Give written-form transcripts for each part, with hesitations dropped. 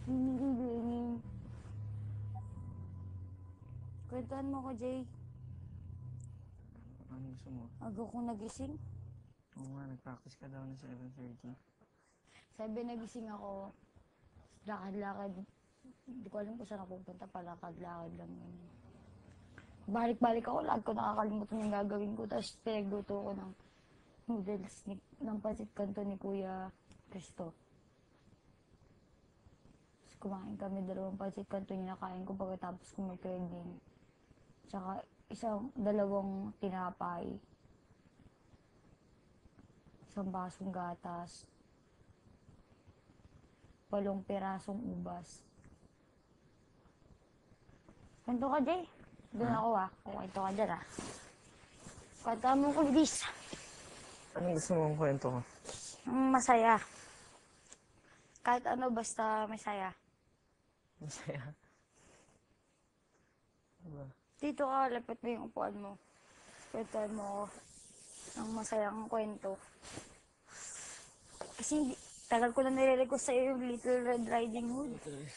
Hinihiling. Kwentuhan mo ko, Jay. Ano gusto mo? Aga kong nagising. Oo nga, nag-practice ka daw ng 7:30. Sabi nagising ako. Lakad-lakad. Hindi ko alam kung saan ako pupunta. Palakad-lakad lang yun. Balik-balik ako. Lahat ko nakakalimutan yung gagawin ko. Tapos pinagluto ko ng noodles ng pancit canton ni Kuya Cristo. Tapos kumain kami dalawang pancit canton yung nakain ko pagkatapos ko mag-training. Tsaka dalawang tinapay. Isang basong gatas. 8 pirasong ubas. Kwento ka, Jay. Doon ako Kwento ka dyan Kwento mo ko, Liz. Anong gusto mong kwento ko? Masaya. Kahit ano, basta masaya. Masaya. Diba? Dito ka, lapit mo yung upuan mo. Kwentuhan mo ako ng masayang kwento. Kasi tagal ko na nire-request sa'yo yung Little Red Riding Hood.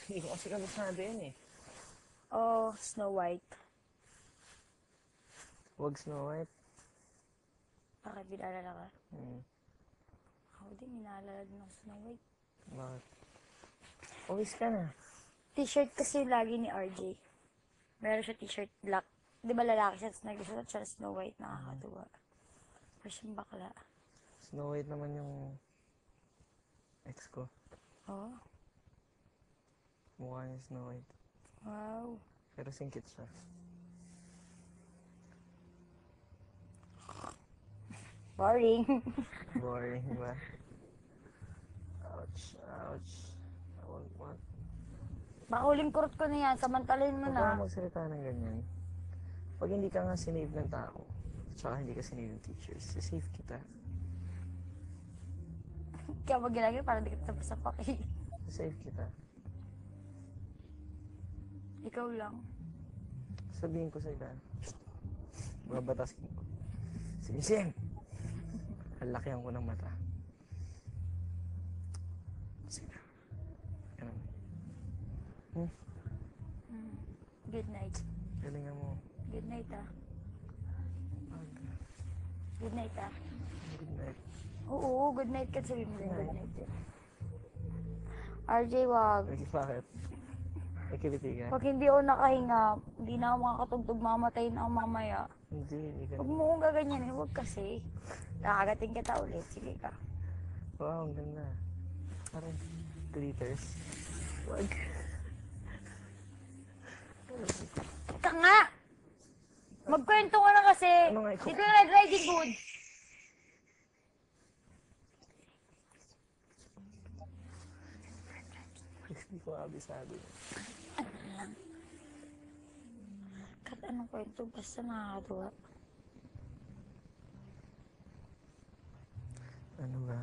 Hindi ko kasi kabisado yun eh. Oh, Snow White. Wag Snow White. Bakit binalala ka? Ako din, minaalala din ng Snow White. Bakit? Uwis ka na. T-shirt kasi lagi ni RJ. Meron siya t-shirt black. Di ba lalaki siya, tapos nagsusuot siya ng Snow White, nakakatuwa. Pero siyang bakla. Snow White naman yung ex ko. Oh, Mukha niya Snow White. wow. Pero singkit siya. Boring. Boring, diba? Ouch, ouch. What? Baka huling kurot ko na yan, samantalin mo Huwag na. ka magsalita ng ganyan. Pag hindi ka nga sinave ng tao, tsaka hindi ka sinave ng teachers, sisave kita. Kaya mag ginagawa para di kita tapos sa paki. Sisave kita. Ikaw lang. Sabihin ko sa'yo, babataskin ko. Sing! Halakihan ko ng mata. Sige na. Ganun. Good night. Galingan mo. Good night Good night Good night. Oo, good night ka. Sabihin mo din good night din. RJ, wag. Bakit? May kiliti ka? Pag hindi ako nakahinga, hindi na ako makakatugtog, mamatay na ako mamaya. Hindi ka. Huwag mo kong gaganyanin, huwag kasi. Nakagating kita ulit. Sige ka. Wow, ang ganda. Parang glitters. Wag. Ika nga! Magkwento ka na kasi. Ano nga ikaw? Dito yung Red Riding Hood. Hindi ko abisado. Kahit anong kwento, basta nakakatuwa. Ano ba?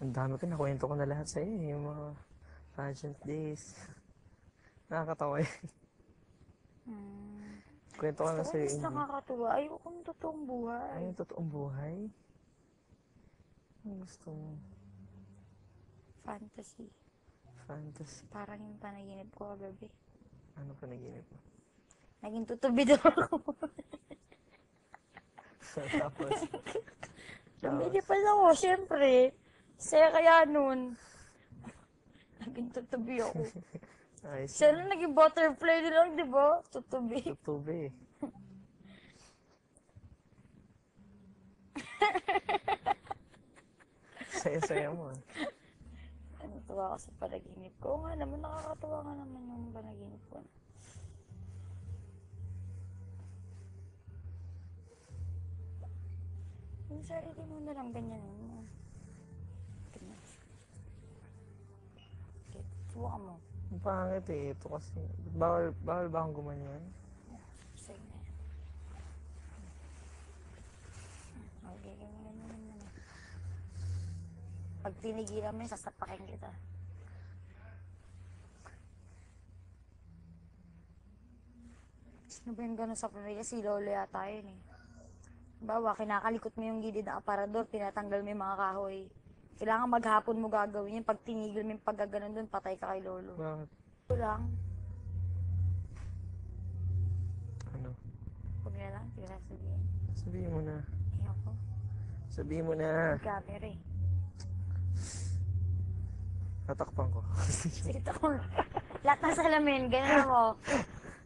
Ang dami ko, nakwento ko na lahat sa'yo eh. Yung mga pageant days. Nakakatawa eh. Kwento ko na Basta sa'yo. mas nakakatuwa. Ayoko ng totoong buhay. Ano yung totoong buhay? Ano gusto mo? Fantasy. Fantasy. Parang yung panaginip ko kagabi. Ano pa naginip mo? Naging tutubi daw ako. Tapos, Tumili pa lang ako, syempre. Saya kaya nun. Naging tutubi ako. ayos. Siya na naging butterfly na lang, di ba? Tutubi. Tutubi. Saya-saya mo. Natuwa ako sa panaginip ko. Oo nga naman, nakakatawa nga naman yung panaginip ko. Yung sarili mo na lang, ganyanin mo. Ganyan. Okay, subukan mo. Ang pangit eh. Ito kasi. Bawal ba akong gumanyan? Sige na yan. Okay, ganyan naman. Pag tinigilan mo yun, sasapakin kita. Sino ba yung gano'n sa pamilya? Si Lolo yata yun eh. Bawa, kinakalikot mo yung gilid ng aparador, tinatanggal mo yung mga kahoy. Kailangan maghapon mo gagawin yun. Pag tinigil mo yung paggaganon dun, patay ka kay lolo. Bakit? Ito lang. Ano? Huwag na lang, hindi ko sasabihin. Sabihin mo na. Ayoko. Sabihin mo na. May camera eh. Tatakpan ko. Sige, ako. Lahat ng salamin, ganun mo.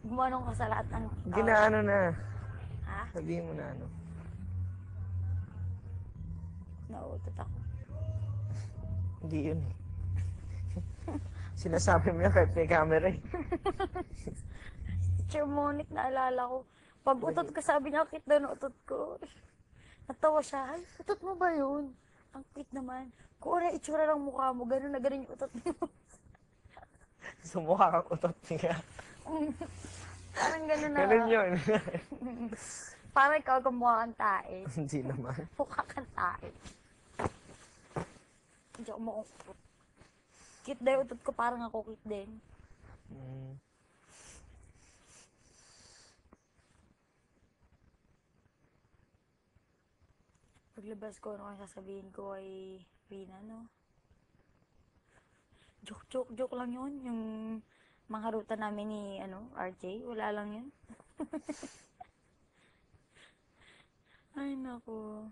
Gumanong ka sa lahat ng... Ginaano na. Ha? Sabihin mo na ano. Nauutot ako. Hindi yun eh. Sinasabi mo yan kahit may camera eh. Teacher Monique, naalala ko. Pag utot ko, sabi niya, cute daw na utot ko. Natawa siya, ay, utot mo ba yun? Ang cute naman. Kung ano itsura ng mukha mo, gano'n na gano'n yung utot mo. Sumukha kang utot niya. Parang gano'n na. Ganun yun. Parang ikaw kumukha kang tae. Hindi naman. Mukha kang tae. Hindi ako makukutot. Cute daw yung utot ko, parang ako cute din. Mm. Paglabas ko, ano kang sasabihin ko ay Rina, no? Joke lang yun. Yung mga ruta namin ni, RJ, wala lang yun. Ay, naku.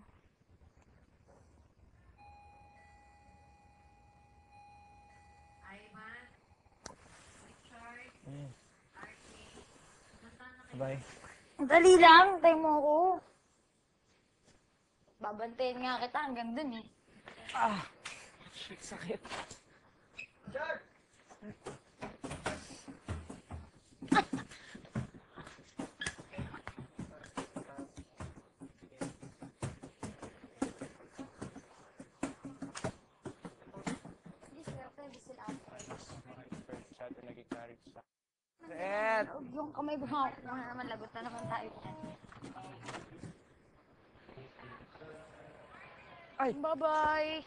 Bye. Dali lang, tayo mo ako. Babantayin nga kita hanggang dun eh. Ah! Shit, sakit. Red! Yung kamay ba? Naman lagot na naman tayo. Ay! Bye-bye!